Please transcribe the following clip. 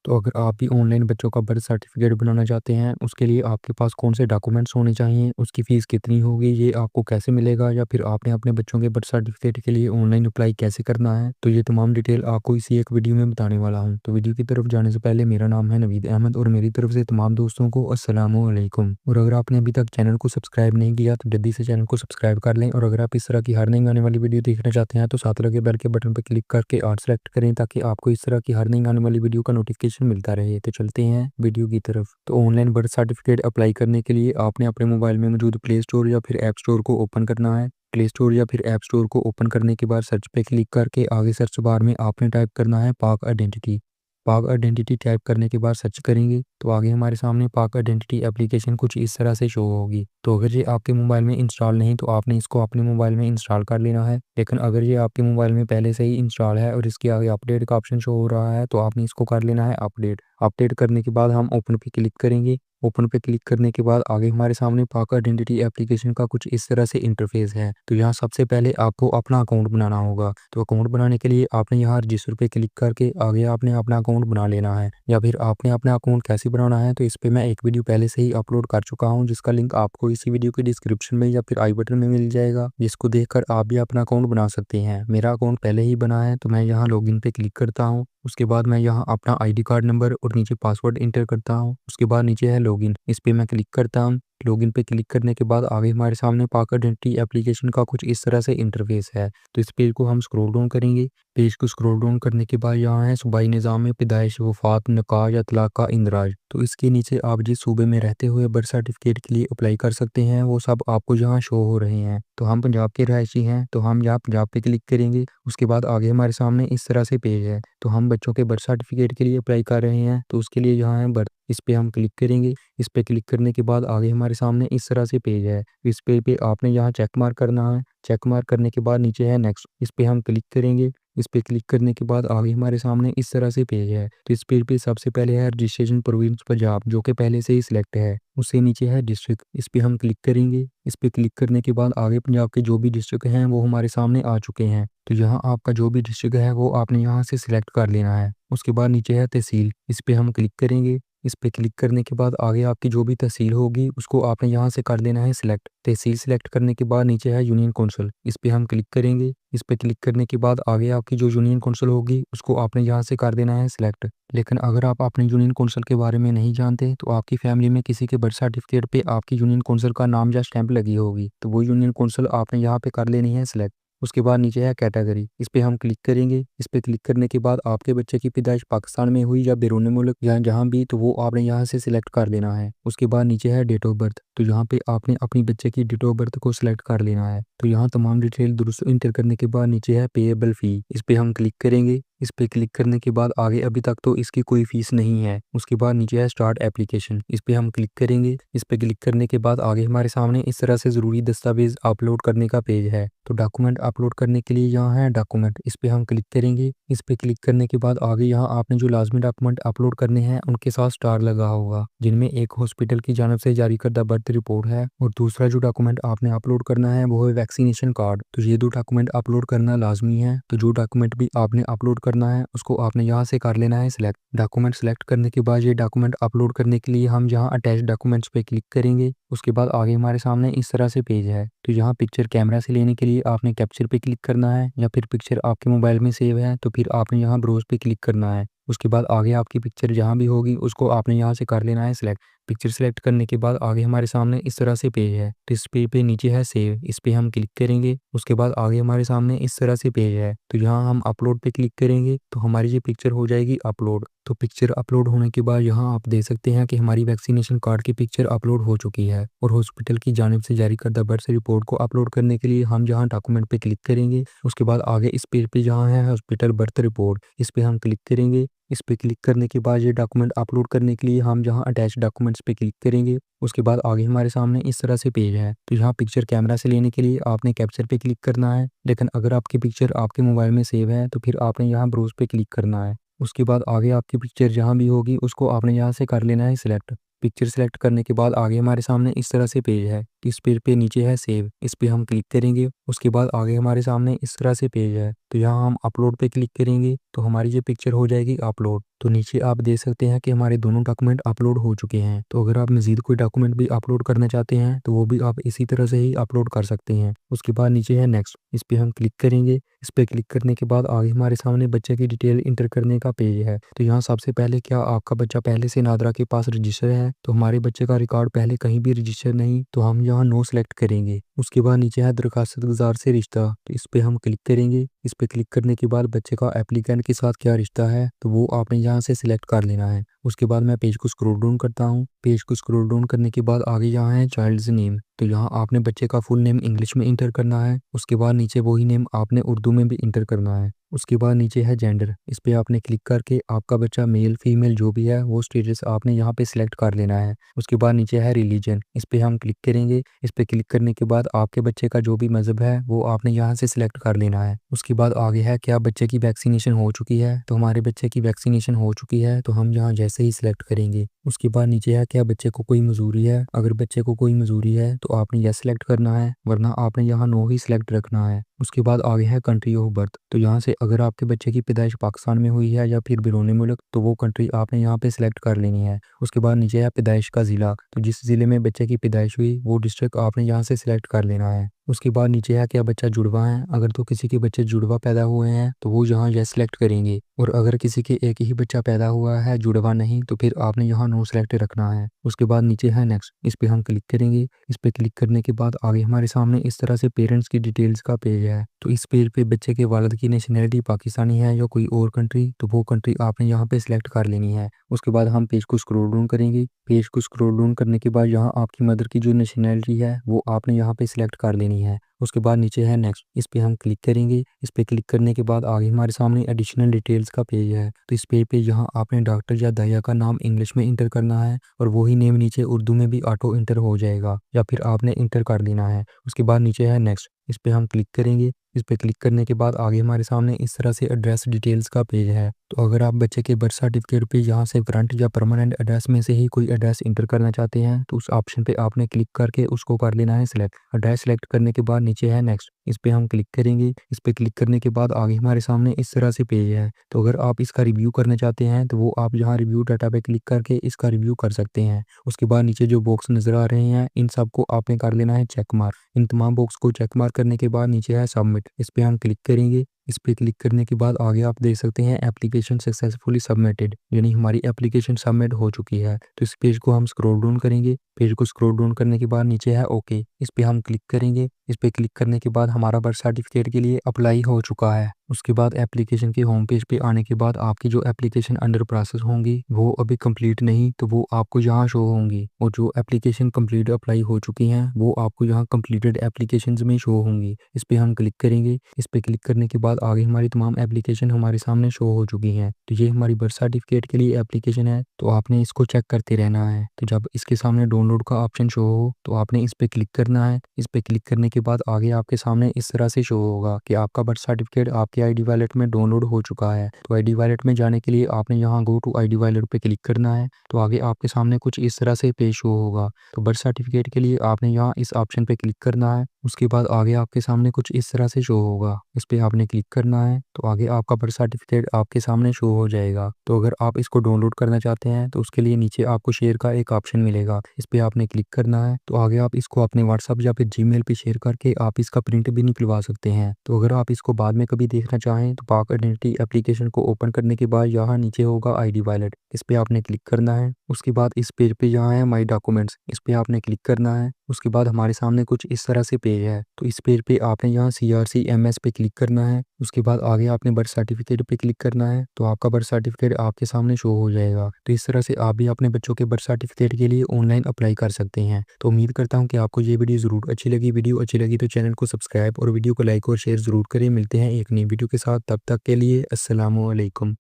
तो अगर आप भी ऑनलाइन बच्चों का बर्थ सर्टिफिकेट बनाना चाहते हैं, उसके लिए आपके पास कौन से डॉक्यूमेंट्स होने चाहिए, उसकी फ़ीस कितनी होगी, ये आपको कैसे मिलेगा या फिर आपने अपने बच्चों के बर्थ सर्टिफिकेट के लिए ऑनलाइन अप्लाई कैसे करना है, तो ये तमाम डिटेल आपको इसी एक वीडियो में बताने वाला हूँ। तो वीडियो की तरफ जाने से पहले मेरा नाम है नवीद अहमद और मेरी तरफ से तमाम दोस्तों को अस्सलामुअलैकुम। और अगर आपने अभी तक चैनल को सब्सक्राइब नहीं किया तो जल्दी से चैनल को सब्सक्राइब कर लें। और अगर आप इस तरह की हर नई आने वाली वीडियो देखना चाहते हैं तो साथ लगे बेल के बटन पर क्लिक करके ऑल सेलेक्ट करें ताकि आपको इस तरह की हर नई आने वाली वीडियो का नोटिफिकेशन मिलता रहे। तो चलते हैं वीडियो की तरफ। तो ऑनलाइन बर्थ सर्टिफिकेट अप्लाई करने के लिए आपने अपने मोबाइल में मौजूद प्ले स्टोर या फिर ऐप स्टोर को ओपन करना है। प्ले स्टोर या फिर ऐप स्टोर को ओपन करने के बाद सर्च पे क्लिक करके आगे सर्च बार में आपने टाइप करना है पाक आइडेंटिटी। पाक आइडेंटिटी टाइप करने के बाद सर्च करेंगे तो आगे हमारे सामने पाक आइडेंटिटी एप्लीकेशन कुछ इस तरह से शो होगी। तो अगर ये आपके मोबाइल में इंस्टॉल नहीं तो आपने इसको अपने मोबाइल में इंस्टॉल कर लेना है। लेकिन अगर ये आपके मोबाइल में पहले से ही इंस्टॉल है और इसके आगे अपडेट का ऑप्शन शो हो रहा है तो आपने इसको कर लेना है अपडेट। अपडेट करने के बाद हम ओपन पे क्लिक करेंगे। ओपन पे क्लिक करने के बाद आगे हमारे सामने पाक आइडेंटिटी एप्लीकेशन का कुछ इस तरह से इंटरफेस है। तो यहाँ सबसे पहले आपको अपना अकाउंट बनाना होगा। तो अकाउंट बनाने के लिए आपने यहाँ रजिस्टर पे क्लिक करके आगे आपने अपना अकाउंट बना लेना है। या फिर आपने अपना अकाउंट कैसे बनाना है तो इस पे मैं एक वीडियो पहले से ही अपलोड कर चुका हूँ, जिसका लिंक आपको इसी वीडियो के डिस्क्रिप्शन में या फिर आई बटन में मिल जाएगा, जिसको देखकर आप भी अपना अकाउंट बना सकते हैं। मेरा अकाउंट पहले ही बना है तो मैं यहाँ लॉगिन पे क्लिक करता हूँ। उसके बाद मैं यहाँ अपना आईडी कार्ड नंबर और नीचे पासवर्ड इंटर करता हूँ। उसके बाद नीचे है लॉगिन, इस पे मैं क्लिक करता हूँ। लॉगिन पे क्लिक करने के बाद आगे हमारे सामने पाक आइडेंटिटी एप्लीकेशन का कुछ इस तरह से इंटरफेस है। तो इस पेज को हम स्क्रॉल डाउन करेंगे। पेज को स्क्रॉल डाउन करने के बाद यहाँ है सूबाई निज़ाम में पैदाइश, वफात, निकाह या तलाक का इंदराज। तो इसके नीचे आप जिस सूबे में रहते हुए बर्थ सर्टिफिकेट के लिए अप्लाई कर सकते हैं वो सब आपको यहाँ शो हो रहे हैं। तो हम पंजाब के रहायशी हैं तो हम यहाँ पंजाब पे क्लिक करेंगे। उसके बाद आगे हमारे सामने इस तरह से पेज है। तो हम बच्चों के बर्थ सर्टिफिकेट के लिए अप्लाई कर रहे हैं तो उसके लिए यहाँ है बर्थ, इस पे हम क्लिक करेंगे। इस पे क्लिक करने के बाद आगे हमारे सामने इस तरह से पेज है। इस पेज पे आपने यहाँ चेक मार्क करना है। चेक मार्क करने के बाद नीचे है नेक्स्ट, इस पे हम क्लिक करेंगे। इस पे क्लिक करने के बाद आगे हमारे सामने इस तरह से पेज है। तो इस पेज पे सबसे पहले है रजिस्ट्रेशन प्रोविंस पंजाब, जो कि पहले से ही सिलेक्ट है। उससे नीचे है डिस्ट्रिक्ट, इस पे हम क्लिक करेंगे। इस पे क्लिक करने के बाद आगे पंजाब के जो भी डिस्ट्रिक्ट हैं वो हमारे सामने आ चुके हैं। तो यहाँ आपका जो भी डिस्ट्रिक्ट है वो आपने यहाँ से सिलेक्ट कर लेना है। उसके बाद नीचे है तहसील, इस पे हम क्लिक करेंगे। इस पे क्लिक करने के बाद आगे आपकी जो भी तहसील होगी उसको आपने यहाँ से कर लेना है सिलेक्ट। तहसील सिलेक्ट करने के बाद नीचे है यूनियन कौंसिल, इस पे हम क्लिक करेंगे। इस पे क्लिक करने के बाद आगे आपकी जो यूनियन कौंसिल होगी उसको आपने यहाँ से कर देना है सिलेक्ट। लेकिन अगर आप अपने यूनियन कौंसिल के बारे में नहीं जानते तो आपकी फैमिली में किसी के बर्थ सर्टिफिकेट पे आपकी यूनियन कौंसिल का नाम या स्टैंप लगी होगी तो वो यूनियन कौंसिल आपने यहाँ पे कर लेनी है सिलेक्ट। उसके बाद नीचे है कैटेगरी, इस पे हम क्लिक करेंगे। इस पे क्लिक करने के बाद आपके बच्चे की पैदाइश पाकिस्तान में हुई या बैरून मुल्क या जहाँ भी, तो वो आपने यहाँ से सिलेक्ट कर लेना है। उसके बाद नीचे है डेट ऑफ बर्थ, तो यहाँ पे आपने अपनी बच्चे की डेट ऑफ बर्थ को सिलेक्ट कर लेना है। तो यहाँ तमाम डिटेल दुरुस्त इंटर करने के बाद नीचे है पेएबल फ़ी, इस पे हम क्लिक करेंगे। इस पे क्लिक करने के बाद आगे अभी तक तो इसकी कोई फीस नहीं है। उसके बाद नीचे है स्टार्ट एप्लीकेशन, इस पे हम क्लिक करेंगे। इस पे क्लिक करने के बाद आगे हमारे सामने इस तरह से ज़रूरी दस्तावेज़ अपलोड करने का पेज है। तो डॉक्यूमेंट अपलोड करने के लिए यहाँ है डॉक्यूमेंट, इस पे हम क्लिक करेंगे। इस पे क्लिक करने के बाद आगे यहाँ आपने जो लाजमी डॉक्यूमेंट अपलोड करने हैं उनके साथ स्टार लगा होगा, जिनमें एक हॉस्पिटल की जानब से जारी करदा बर्थ रिपोर्ट है और दूसरा जो डॉक्यूमेंट आपने अपलोड करना है वो है वैक्सीनेशन कार्ड। तो ये दो डॉक्यूमेंट अपलोड करना लाजमी है। तो जो डॉक्यूमेंट भी आपने अपलोड करना है उसको आपने यहाँ से कर लेना है सिलेक्ट। डॉक्यूमेंट सिलेक्ट करने के बाद ये डॉक्यूमेंट अपलोड करने के लिए हम यहाँ अटैच डॉक्यूमेंट्स पे क्लिक करेंगे। उसके बाद आगे हमारे सामने इस तरह से पेज है। तो यहाँ पिक्चर कैमरा से लेने के लिए आपने कैप्चर पे क्लिक करना है, या फिर पिक्चर आपके मोबाइल में सेव है तो फिर आपने यहाँ ब्राउज पे क्लिक करना है। उसके बाद आगे आपकी पिक्चर जहाँ भी होगी उसको आपने यहाँ से कर लेना है सिलेक्ट। पिक्चर सेलेक्ट करने के बाद आगे हमारे सामने इस तरह से पेज है। तो इस पेज पे नीचे है सेव, इस पे हम क्लिक करेंगे। उसके बाद आगे हमारे सामने इस तरह से पेज है। तो यहाँ हम अपलोड पे क्लिक करेंगे तो हमारी ये पिक्चर हो जाएगी अपलोड। तो पिक्चर अपलोड होने के बाद यहाँ आप देख सकते हैं कि हमारी वैक्सीनेशन कार्ड की पिक्चर अपलोड हो चुकी है। और हॉस्पिटल की जानिब से जारी करदा बर्थ रिपोर्ट को अपलोड करने के लिए हम जहाँ डॉक्यूमेंट पे क्लिक करेंगे। उसके बाद आगे इस पेज पे जहाँ है हॉस्पिटल बर्थ रिपोर्ट, इस पे हम क्लिक करेंगे। इस पे क्लिक करने के बाद ये डॉक्यूमेंट अपलोड करने के लिए हम जहाँ अटैच डॉक्यूमेंट्स पे क्लिक करेंगे। उसके बाद आगे हमारे सामने इस तरह से पेज है। तो यहाँ पिक्चर कैमरा से लेने के लिए आपने कैप्चर पे क्लिक करना है, लेकिन अगर आपकी पिक्चर आपके मोबाइल में सेव है तो फिर आपने यहाँ ब्राउज पे क्लिक करना है। उसके बाद आगे आपकी पिक्चर जहाँ भी होगी उसको आपने यहाँ से कर लेना है सिलेक्ट। पिक्चर सेलेक्ट करने के बाद आगे हमारे सामने इस तरह से पेज है। तो इस पेज पे नीचे है सेव, इस पे हम क्लिक करेंगे। उसके बाद आगे हमारे सामने इस तरह से पेज है, तो यहाँ हम अपलोड पे क्लिक करेंगे तो हमारी ये पिक्चर हो जाएगी अपलोड। तो नीचे आप देख सकते हैं कि हमारे दोनों डॉक्यूमेंट अपलोड हो चुके हैं। तो अगर आप मज़ीद कोई डॉक्यूमेंट भी अपलोड करना चाहते हैं तो वो भी आप इसी तरह से ही अपलोड कर सकते हैं। उसके बाद नीचे है नेक्स्ट, इस पे हम क्लिक करेंगे। इस पे क्लिक करने के बाद आगे हमारे सामने बच्चे की डिटेल इंटर करने का पेज है। तो यहाँ सबसे पहले क्या आपका बच्चा पहले से नादरा के पास रजिस्टर है? तो हमारे बच्चे का रिकॉर्ड पहले कहीं भी रजिस्टर नहीं, तो हम यहाँ नो सेलेक्ट करेंगे। उसके बाद नीचे है दरखास्त गुजार से रिश्ता, तो इस पे हम क्लिक करेंगे। इस पे क्लिक करने के बाद बच्चे का एप्लीकेंट के साथ क्या रिश्ता है तो वो आपने यहाँ से सिलेक्ट कर लेना है। उसके बाद मैं पेज को स्क्रॉल डाउन करता हूँ। पेज को स्क्रॉल डाउन करने के बाद आगे यहाँ है चाइल्ड्स नेम, तो यहाँ आपने बच्चे का फुल नेम इंग्लिश में इंटर करना है। उसके बाद नीचे वही नेम आपने उर्दू में भी इंटर करना है। उसके बाद नीचे है जेंडर, इस पे आपने क्लिक करके आपका बच्चा मेल फीमेल जो भी है वो स्टेटस आपने यहाँ पे सिलेक्ट कर लेना है। उसके बाद नीचे है रिलीजन, इस पे हम क्लिक करेंगे। इस पे क्लिक करने के बाद आपके बच्चे का जो भी मज़हब है वो आपने यहाँ से सिलेक्ट कर लेना है। उसके बाद आगे है क्या बच्चे की वैक्सीनेशन हो चुकी है, तो हमारे बच्चे की वैक्सीनेशन हो चुकी है तो हम यहाँ जैसे ही सिलेक्ट करेंगे। उसके बाद नीचे है क्या बच्चे को कोई मजूरी है, अगर बच्चे को कोई मजूरी है तो आपने यस सिलेक्ट करना है, वरना आपने यहाँ नो ही सिलेक्ट रखना है। उसके बाद आगे है कंट्री ऑफ बर्थ, तो यहाँ से अगर आपके बच्चे की पैदाइश पाकिस्तान में हुई है या फिर बैरून मुल्क तो वो कंट्री आपने यहाँ पे सिलेक्ट कर लेनी है। उसके बाद नीचे है पैदाइश का ज़िला, तो जिस ज़िले में बच्चे की पैदाइश हुई वो डिस्ट्रिक्ट आपने यहाँ से सिलेक्ट कर लेना है। उसके बाद नीचे है क्या बच्चा जुड़वा है, अगर तो किसी के बच्चे जुड़वा पैदा हुए हैं तो वो यहाँ यस सिलेक्ट करेंगे, और अगर किसी के एक ही बच्चा पैदा हुआ है जुड़वा नहीं तो फिर आपने यहाँ नो सिलेक्ट रखना है। उसके बाद नीचे है नेक्स्ट, इस पे हम क्लिक करेंगे। इस पे क्लिक करने के बाद आगे हमारे सामने इस तरह से पेरेंट्स की डिटेल्स का पेज है, तो इस पेज पे बच्चे के वालिद की नेशनैलिटी पाकिस्तानी है या कोई और कंट्री, तो वो कंट्री आपने यहाँ पे सिलेक्ट कर लेनी है। उसके बाद हम पेज को स्क्रॉल डाउन करेंगे। पेज को स्क्रॉल डाउन करने के बाद यहाँ आपकी मदर की जो नेशनैलिटी है वो आपने यहाँ पे सिलेक्ट कर लेनी है। उसके बाद नीचे है नेक्स्ट, इस पे हम क्लिक करेंगे। इस पे क्लिक करने के बाद आगे हमारे सामने एडिशनल डिटेल्स का पेज है, तो इस पेज पे यहाँ आपने डॉक्टर या दया का नाम इंग्लिश में इंटर करना है और वही नेम नीचे उर्दू में भी ऑटो इंटर हो जाएगा या फिर आपने इंटर कर लेना है। उसके बाद नीचे है नेक्स्ट, इस पे हम क्लिक करेंगे। इस पे क्लिक करने के बाद आगे हमारे सामने इस तरह से एड्रेस डिटेल्स का पेज है, तो अगर आप बच्चे के बर्थ सर्टिफिकेट पे यहाँ से फ्रंट या परमानेंट एड्रेस में से ही कोई एड्रेस इंटर करना चाहते हैं तो उस ऑप्शन पे आपने क्लिक करके उसको कर लेना है सिलेक्ट। एड्रेस सेलेक्ट करने के बाद नीचे है नेक्स्ट, इस पे हम क्लिक करेंगे। इस पे क्लिक करने के बाद आगे हमारे सामने इस तरह से पेज है, तो अगर आप इसका रिव्यू करना चाहते हैं तो वो आप यहाँ रिव्यू डाटा पे क्लिक करके इसका रिव्यू कर सकते हैं। उसके बाद नीचे जो बॉक्स नज़र आ रहे हैं इन सबको आपने कर लेना है चेक मार्क। इन तमाम बॉक्स को चेक मार्क करने के बाद नीचे है सबमिट, इस पे हम क्लिक करेंगे। इस पे क्लिक करने के बाद आगे आप देख सकते हैं एप्लीकेशन सक्सेसफुली सबमिटेड, यानी हमारी एप्लीकेशन सबमिट हो चुकी है। तो इस पेज को हम स्क्रॉल डाउन करेंगे। पेज को स्क्रॉल डाउन करने के बाद नीचे है ओके, इस पे हम क्लिक करेंगे। इस पे क्लिक करने के बाद हमारा बर्थ सर्टिफिकेट के लिए अप्लाई हो चुका है। उसके बाद एप्लीकेशन के होम पेज पे आने के बाद आपकी जो एप्लीकेशन अंडर प्रोसेस होंगी वो अभी कंप्लीट नहीं, तो वो आपको यहाँ शो होंगी, और जो एप्लीकेशन कंप्लीट अप्लाई हो चुकी हैं वो आपको यहाँ कंप्लीटेड एप्लीकेशंस में शो होंगी। इस पे हम क्लिक करेंगे। इस पे क्लिक करने के बाद आगे हमारी तमाम एप्लीकेशन हमारे सामने शो हो चुकी हैं। तो ये हमारी बर्थ सर्टिफिकेट के लिए एप्लीकेशन है, तो आपने इसको चेक करते रहना है। तो जब इसके सामने डाउनलोड का ऑप्शन शो हो तो आपने इस पे क्लिक करना है। इस पे क्लिक करने के बाद आगे आपके सामने इस तरह से शो होगा कि आपका बर्थ सर्टिफिकेट आपके आईडी वॉलेट में डाउनलोड हो चुका है। तो आईडी वॉलेट में जाने के लिए आपने यहाँ गो टू आईडी वॉलेट पे क्लिक करना है, तो आगे आपके सामने कुछ इस तरह से पेज शो होगा। तो बर्थ सर्टिफिकेट के लिए आपने यहाँ इस ऑप्शन पे क्लिक करना है। उसके बाद आगे आपके सामने कुछ इस तरह से शो होगा, इस पे आपने क्लिक करना है, तो आगे आपका बर्थ सर्टिफिकेट आपके सामने शो हो जाएगा। तो अगर आप इसको डाउनलोड करना चाहते हैं तो उसके लिए नीचे आपको शेयर का एक ऑप्शन मिलेगा, इस पे आपने क्लिक करना है। तो आगे आप इसको अपने व्हाट्सएप या फिर जीमेल पे शेयर करके आप इसका प्रिंट भी निकलवा सकते हैं। तो अगर आप इसको बाद में कभी देखना चाहें तो पाक आइडेंटिटी एप्लीकेशन को ओपन करने के बाद यहाँ नीचे होगा आईडी वॉलेट, इस पे आपने क्लिक करना है। उसके बाद इस पेज पे यहाँ है माई डॉक्यूमेंट्स, इस पे आपने क्लिक करना है। उसके बाद हमारे सामने कुछ इस तरह से पेज है, तो इस पेज पे आपने यहाँ CRC MS पे क्लिक करना है। उसके बाद आगे आपने बर्थ सर्टिफिकेट पे क्लिक करना है, तो आपका बर्थ सर्टिफिकेट आपके सामने शो हो जाएगा। तो इस तरह से आप भी अपने बच्चों के बर्थ सर्टिफिकेट के लिए ऑनलाइन अप्लाई कर सकते हैं। तो उम्मीद करता हूँ कि आपको ये वीडियो ज़रूर अच्छी लगी। वीडियो अच्छी लगी तो चैनल को सब्सक्राइब और वीडियो को लाइक और शेयर ज़रूर करें। मिलते हैं एक नई वीडियो के साथ, तब तक के लिए अस्सलामु अलैकुम।